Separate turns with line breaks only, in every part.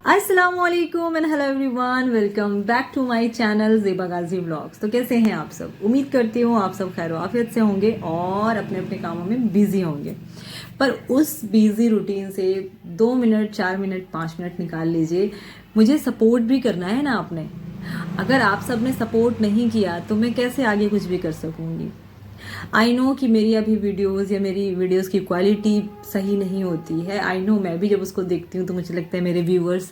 अस्सलामुअलैकुम and hello everyone, welcome back to my channel Zeba Ghazi vlogs. तो कैसे हैं आप सब? उम्मीद करती हूँ आप सब खैर आफियत से होंगे और अपने अपने कामों में बिजी होंगे। पर उस बिजी रूटीन से 2 मिनट 4 मिनट 5 मिनट निकाल लीजिए। मुझे सपोर्ट भी करना है ना आपने। अगर आप सब ने सपोर्ट नहीं किया तो मैं कैसे आगे कुछ भी कर सकूँगी। आई नो कि मेरी अभी वीडियोस या मेरी वीडियोस की क्वालिटी सही नहीं होती है। आई नो, मैं भी जब उसको देखती हूँ तो मुझे लगता है मेरे व्यूअर्स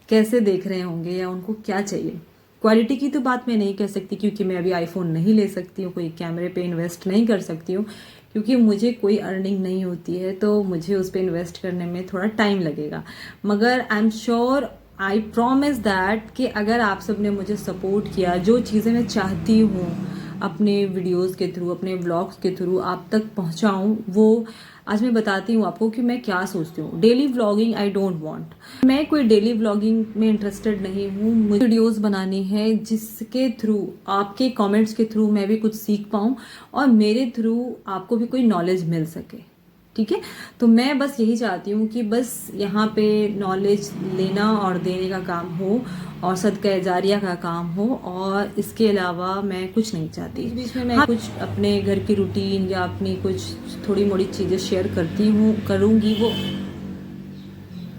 कैसे देख रहे होंगे या उनको क्या चाहिए। क्वालिटी की तो बात मैं नहीं कह सकती क्योंकि मैं अभी आईफोन नहीं ले सकती हूँ, कोई कैमरे पे इन्वेस्ट नहीं कर सकती हूँ क्योंकि मुझे कोई अर्निंग नहीं होती है, तो मुझे उस पर इन्वेस्ट करने में थोड़ा टाइम लगेगा। मगर I am sure, I promise that कि अगर आप सब ने मुझे सपोर्ट किया, जो चीज़ें मैं चाहती हूँ अपने वीडियोस के थ्रू, अपने व्लॉग्स के थ्रू आप तक पहुंचाऊं, वो आज मैं बताती हूँ आपको कि मैं क्या सोचती हूँ। Daily vlogging I don't want, मैं कोई डेली व्लॉगिंग में इंटरेस्टेड नहीं हूँ। मुझे वीडियोस बनानी है जिसके थ्रू, आपके कमेंट्स के थ्रू मैं भी कुछ सीख पाऊँ और मेरे थ्रू आपको भी कोई नॉलेज मिल सके। ठीक है, तो मैं बस यही चाहती हूँ कि बस यहाँ पे नॉलेज लेना और देने का काम हो और सदका जारिया का काम हो, और इसके अलावा मैं कुछ नहीं चाहती। इस बीच में मैं कुछ अपने घर की रूटीन या अपनी कुछ थोड़ी मोड़ी चीज़ें शेयर करती हूँ, करूँगी। वो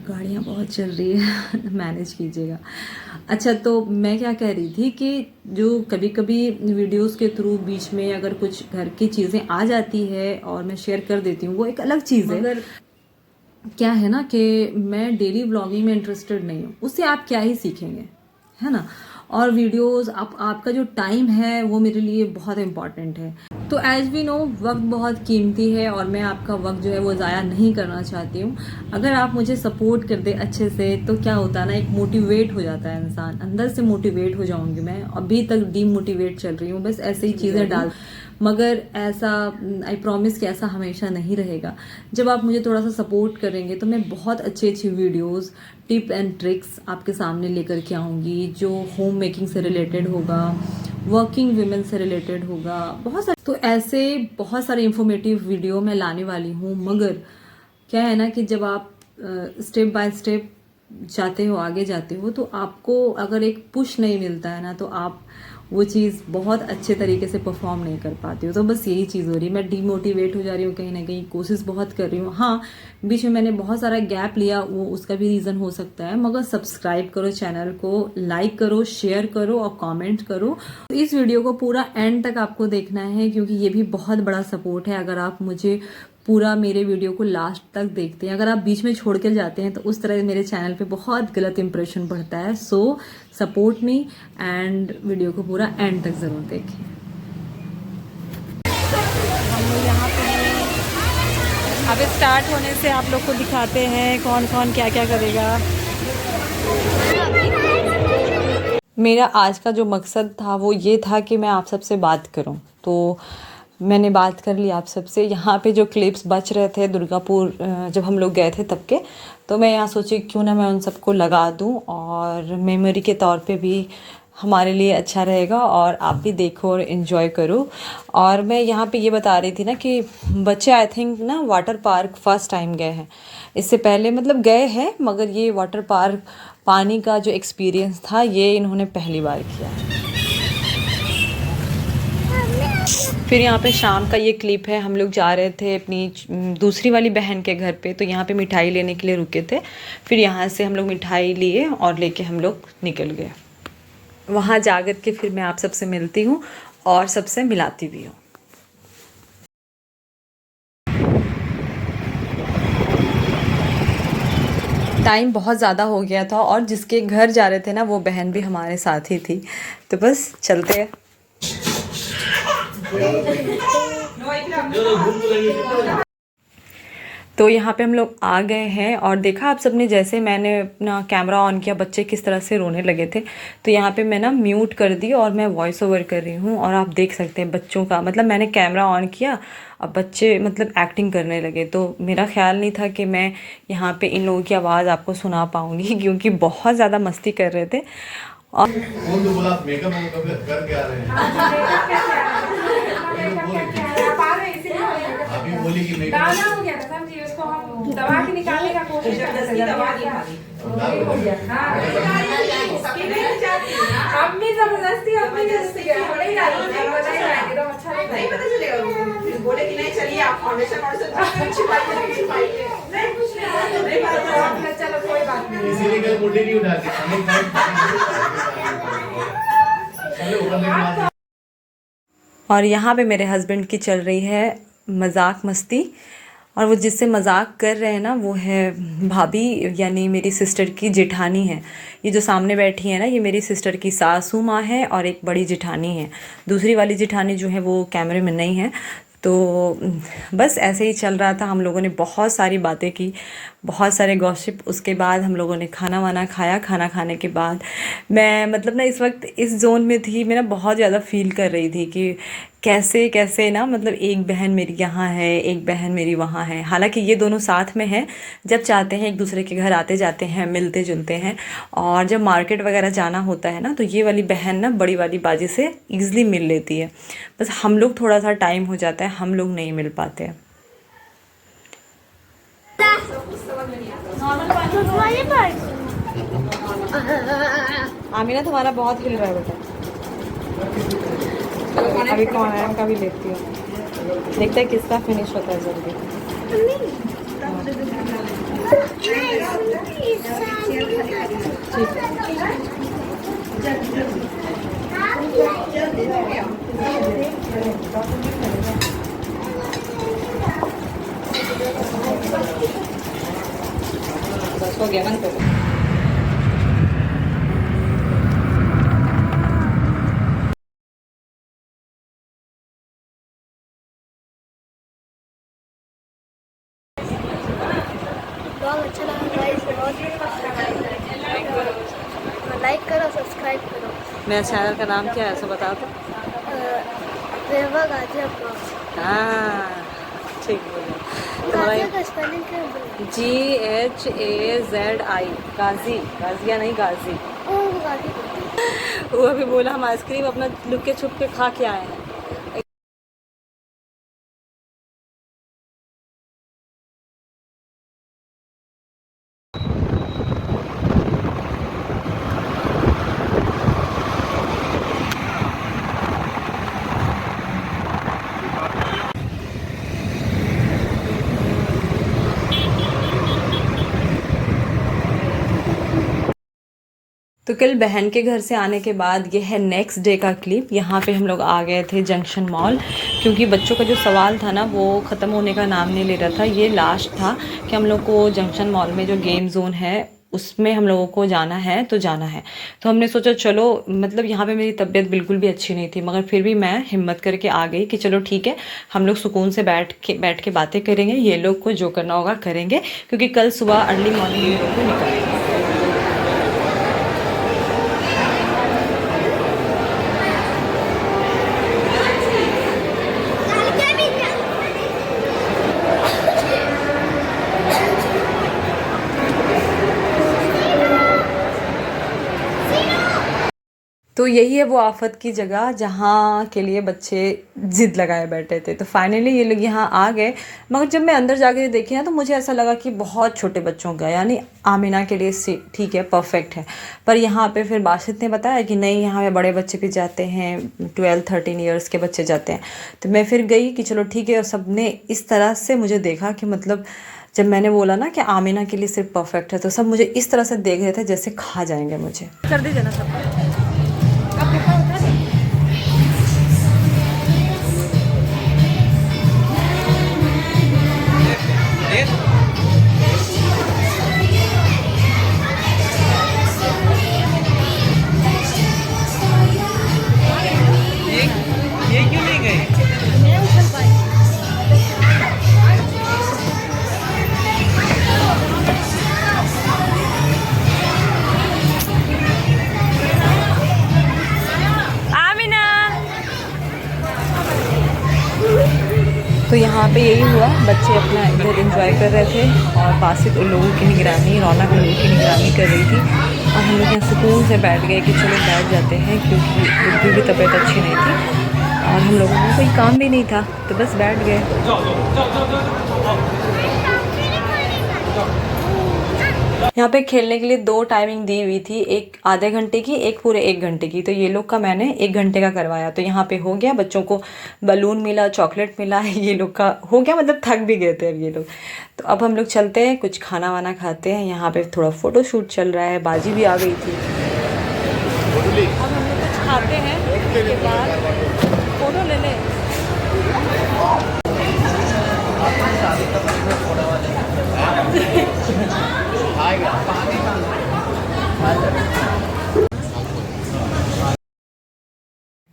गाड़ियाँ बहुत चल रही है मैनेज कीजिएगा। अच्छा, तो मैं क्या कह रही थी कि जो कभी कभी वीडियोस के थ्रू बीच में अगर कुछ घर की चीज़ें आ जाती है और मैं शेयर कर देती हूँ, वो एक अलग चीज़ है। मगर क्या है ना कि मैं डेली व्लॉगिंग में इंटरेस्टेड नहीं हूँ, उससे आप क्या ही सीखेंगे, है ना। और वीडियोस आपका जो टाइम है वो मेरे लिए बहुत इम्पॉर्टेंट है। तो एज वी नो, वक्त बहुत कीमती है और मैं आपका वक्त जो है वो ज़ाया नहीं करना चाहती हूँ। अगर आप मुझे सपोर्ट कर दे अच्छे से तो क्या होता है ना, एक मोटिवेट हो जाता है इंसान, अंदर से मोटिवेट हो जाऊंगी मैं। अभी तक डीमोटिवेट चल रही हूँ, बस ऐसे ही चीज़ें डाल, मगर ऐसा आई प्रॉमिस कि ऐसा हमेशा नहीं रहेगा। जब आप मुझे थोड़ा सा सपोर्ट करेंगे तो मैं बहुत अच्छी अच्छी वीडियोस, टिप एंड ट्रिक्स आपके सामने लेकर के आऊँगी, जो होम मेकिंग से रिलेटेड होगा, वर्किंग वुमेन से रिलेटेड होगा, बहुत सारे। तो ऐसे बहुत सारे इंफॉर्मेटिव वीडियो मैं लाने वाली हूँ। मगर क्या है ना कि जब आप स्टेप बाय स्टेप जाते हो, आगे जाते हो, तो आपको अगर एक पुश नहीं मिलता है ना, तो आप वो चीज़ बहुत अच्छे तरीके से परफॉर्म नहीं कर पाती हो। तो बस यही चीज़ हो रही है, मैं डीमोटिवेट हो जा रही हूँ कहीं ना कहीं। कोशिश बहुत कर रही हूँ, हाँ बीच में मैंने बहुत सारा गैप लिया, वो उसका भी रीज़न हो सकता है। मगर सब्सक्राइब करो चैनल को, लाइक करो, शेयर करो और कमेंट करो। इस वीडियो को पूरा एंड तक आपको देखना है क्योंकि ये भी बहुत बड़ा सपोर्ट है अगर आप मुझे पूरा मेरे वीडियो को लास्ट तक देखते हैं। अगर आप बीच में छोड़ कर जाते हैं तो उस तरह मेरे चैनल पे बहुत गलत इंप्रेशन पड़ता है। सो सपोर्ट मी एंड वीडियो को पूरा एंड तक ज़रूर देखें। हम लोग यहाँ पे अब स्टार्ट होने से आप लोग को दिखाते हैं कौन कौन क्या क्या करेगा। मेरा आज का जो मकसद था वो ये था कि मैं आप सबसे बात करूं, तो मैंने बात कर ली आप सबसे। यहाँ पे जो क्लिप्स बच रहे थे दुर्गापुर जब हम लोग गए थे तब के, तो मैं यहाँ सोची क्यों ना मैं उन सबको लगा दूँ और मेमोरी के तौर पे भी हमारे लिए अच्छा रहेगा और आप भी देखो और इन्जॉय करो। और मैं यहाँ पे ये बता रही थी ना कि बच्चे आई थिंक ना वाटर पार्क फर्स्ट टाइम गए हैं। इससे पहले मतलब गए हैं, मगर ये वाटर पार्क पानी का जो एक्सपीरियंस था ये इन्होंने पहली बार किया है। फिर यहाँ पे शाम का ये क्लिप है, हम लोग जा रहे थे अपनी दूसरी वाली बहन के घर पे, तो यहाँ पे मिठाई लेने के लिए रुके थे। फिर यहाँ से हम लोग मिठाई लिए और लेके हम लोग निकल गए। वहाँ जाकर के फिर मैं आप सबसे मिलती हूँ और सबसे मिलाती भी हूँ। टाइम बहुत ज़्यादा हो गया था और जिसके घर जा रहे थे ना वो बहन भी हमारे साथ ही थी, तो बस चलते हैं। तो यहाँ पे हम लोग आ गए हैं और देखा आप सबने, जैसे मैंने अपना कैमरा ऑन किया बच्चे किस तरह से रोने लगे थे। तो यहाँ पे मैं ना म्यूट कर दी और मैं वॉइस ओवर कर रही हूँ और आप देख सकते हैं बच्चों का, मतलब मैंने कैमरा ऑन किया, अब बच्चे मतलब एक्टिंग करने लगे। तो मेरा ख्याल नहीं था कि मैं यहाँ पे इन लोगों की आवाज़ आपको सुना पाऊँगी क्योंकि बहुत ज़्यादा मस्ती कर रहे थे। और
बोली कि नहीं
दाना हो गया था समझिए, उसको हम दबा के निकालने का कोशिश करते थे, दबा दिया हो गया। हाँ अम्मी जबरदस्ती अम्मी जबरदस्ती नहीं डाली, बताइए तो अच्छा नहीं पता चलेगा, बोले कि नहीं चलिए आप फाउंडेशन छिपाइए नहीं कुछ नहीं पता, चलो कोई बात नहीं,
इसीलिए कल मुंडे नहीं उठा के
और यहाँ पे मेरे हस्बैंड की चल रही है मजाक मस्ती, और वो जिससे मजाक कर रहे हैं ना वो है भाभी, यानी मेरी सिस्टर की जेठानी है। ये जो सामने बैठी है ना, ये मेरी सिस्टर की सासू माँ है और एक बड़ी जेठानी है। दूसरी वाली जेठानी जो है वो कैमरे में नहीं है। तो बस ऐसे ही चल रहा था, हम लोगों ने बहुत सारी बातें की, बहुत सारे गॉसिप। उसके बाद हम लोगों ने खाना वाना खाया। खाना खाने के बाद मैं मतलब ना इस वक्त इस जोन में थी, मैं ना बहुत ज़्यादा फील कर रही थी कि कैसे कैसे ना, मतलब एक बहन मेरी यहाँ है, एक बहन मेरी वहाँ है। हालांकि ये दोनों साथ में हैं, जब चाहते हैं एक दूसरे के घर आते जाते हैं, मिलते जुलते हैं। और जब मार्केट वगैरह जाना होता है ना, तो ये वाली बहन ना बड़ी वाली बाजी से ईज़िली मिल लेती है। बस हम लोग थोड़ा सा टाइम हो जाता है, हम लोग नहीं मिल पाते हैं। आमीना तुम्हारा बहुत हिल रहा है बेटा। अभी कौन है, उनका भी लेती हूँ, देखते हैं किसका फिनिश होता है जल्दी। बस हो गया, बंद करो।
बहुत अच्छा लगा गाइस, लाइक करो, सब्सक्राइब करो।
मेरा चैनल का नाम क्या है, ऐसा बता दो।
रेवा गाजिया ब्लॉग्स।
हाँ ठीक बोलो।
गाजिया का स्पेलिंग क्या है?
GHAZI, गाजी, गाजिया नहीं गाजी।
ओ गाजी।
वो अभी बोला हम आइसक्रीम अपना लुक के छुप के खा के आए हैं। तो कल बहन के घर से आने के बाद ये है नेक्स्ट डे का क्लिप। यहाँ पे हम लोग आ गए थे जंक्शन मॉल, क्योंकि बच्चों का जो सवाल था ना वो ख़त्म होने का नाम नहीं ले रहा था। ये लास्ट था कि हम लोग को जंक्शन मॉल में जो गेम जोन है उसमें हम लोगों को जाना है तो जाना है। तो हमने सोचा चलो, मतलब यहाँ पे मेरी तबीयत बिल्कुल भी अच्छी नहीं थी, मगर फिर भी मैं हिम्मत करके आ गई कि चलो ठीक है, हम लोग सुकून से बैठ के बातें करेंगे, ये लोग को जो करना होगा करेंगे, क्योंकि कल सुबह अर्ली मॉर्निंग ये लोग को निकलेंगे। तो यही है वो आफत की जगह जहाँ के लिए बच्चे ज़िद लगाए बैठे थे। तो फाइनली ये लोग यहाँ आ गए, मगर जब मैं अंदर जाके देखी ना तो मुझे ऐसा लगा कि बहुत छोटे बच्चों का, यानी आमिना के लिए ठीक है, परफेक्ट है। पर यहाँ पे फिर बासित ने बताया कि नहीं, यहाँ पे बड़े बच्चे भी जाते हैं, 12-13 ईयर्स के बच्चे जाते हैं। तो मैं फिर गई कि चलो ठीक है, और सब ने इस तरह से मुझे देखा कि मतलब जब मैंने बोला ना कि आमिना के लिए सिर्फ परफेक्ट है, तो सब मुझे इस तरह से देख रहे थे जैसे खा जाएंगे मुझे। कर दीजिए ना सब।
ये क्यों नहीं गए?
तो यहाँ पे यही हुआ, बच्चे अपना इधर एंजॉय कर रहे थे और बासित उन लोगों की निगरानी, रौनक उन लोगों की निगरानी कर रही थी। और हम लोग यहाँ सुकून से बैठ गए कि चलो बैठ जाते हैं, क्योंकि बिल्कुल भी तबीयत अच्छी नहीं थी। और हम लोगों को कोई काम भी नहीं था तो बस बैठ गए। यहाँ पे खेलने के लिए 2 टाइमिंग दी हुई थी, एक आधे घंटे की, एक पूरे 1 घंटे की। तो ये लोग का मैंने 1 घंटे का करवाया। तो यहाँ पे हो गया, बच्चों को बलून मिला, चॉकलेट मिला, ये लोग का हो गया, मतलब थक भी गए थे अब ये लोग। तो अब हम लोग चलते हैं, कुछ खाना वाना खाते हैं। यहाँ पे थोड़ा फ़ोटो शूट चल रहा है, बाजी भी आ गई थी। अब हम लोग कुछ खाते हैं, उसके बाद फ़ोटो ले लें।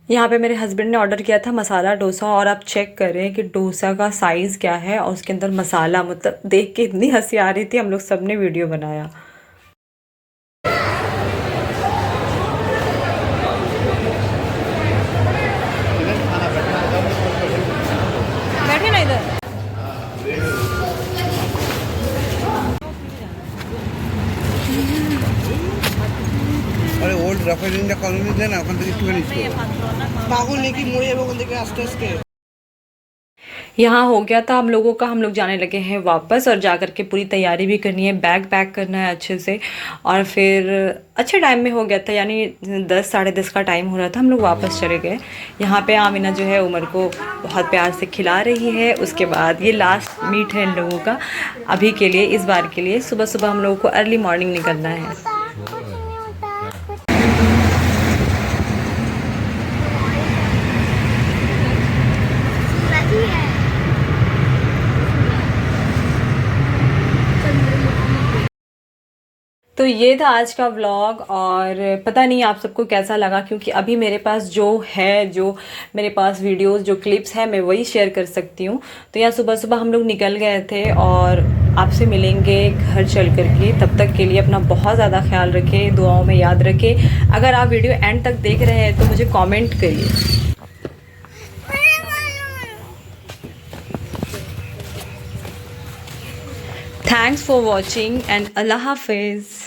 यहाँ पे मेरे हस्बैंड ने ऑर्डर किया था मसाला डोसा, और आप चेक करें कि डोसा का साइज़ क्या है और उसके अंदर मसाला, मतलब देख के इतनी हंसी आ रही थी, हम लोग सब ने वीडियो बनाया। बैठे ना इधर।
আরে ওল্ড রাফেল ইন্ডিয়া কলোনি দেন ওখান থেকে একটুখানি পাগল নাকি মরে যাবে ওখান থেকে আস্তে আস্তে।
यहाँ हो गया था हम लोगों का, हम लोग जाने लगे हैं वापस, और जा कर के पूरी तैयारी भी करनी है, बैग पैक करना है अच्छे से। और फिर अच्छे टाइम में हो गया था, यानी 10 साढ़े 10 का टाइम हो रहा था, हम लोग वापस चले गए। यहाँ पे आमिना जो है उमर को बहुत प्यार से खिला रही है। उसके बाद ये लास्ट मीट है इन लोगों का अभी के लिए, इस बार के लिए। सुबह सुबह हम लोगों को अर्ली मॉर्निंग निकलना है। तो ये था आज का व्लॉग, और पता नहीं आप सबको कैसा लगा, क्योंकि अभी मेरे पास जो मेरे पास वीडियोस, जो क्लिप्स हैं, मैं वही शेयर कर सकती हूँ। तो यहाँ सुबह सुबह हम लोग निकल गए थे, और आपसे मिलेंगे घर चल कर के। तब तक के लिए अपना बहुत ज़्यादा ख्याल रखें, दुआओं में याद रखें। अगर आप वीडियो एंड तक देख रहे हैं तो मुझे कॉमेंट करिए। Thanks for watching and Allah Hafiz.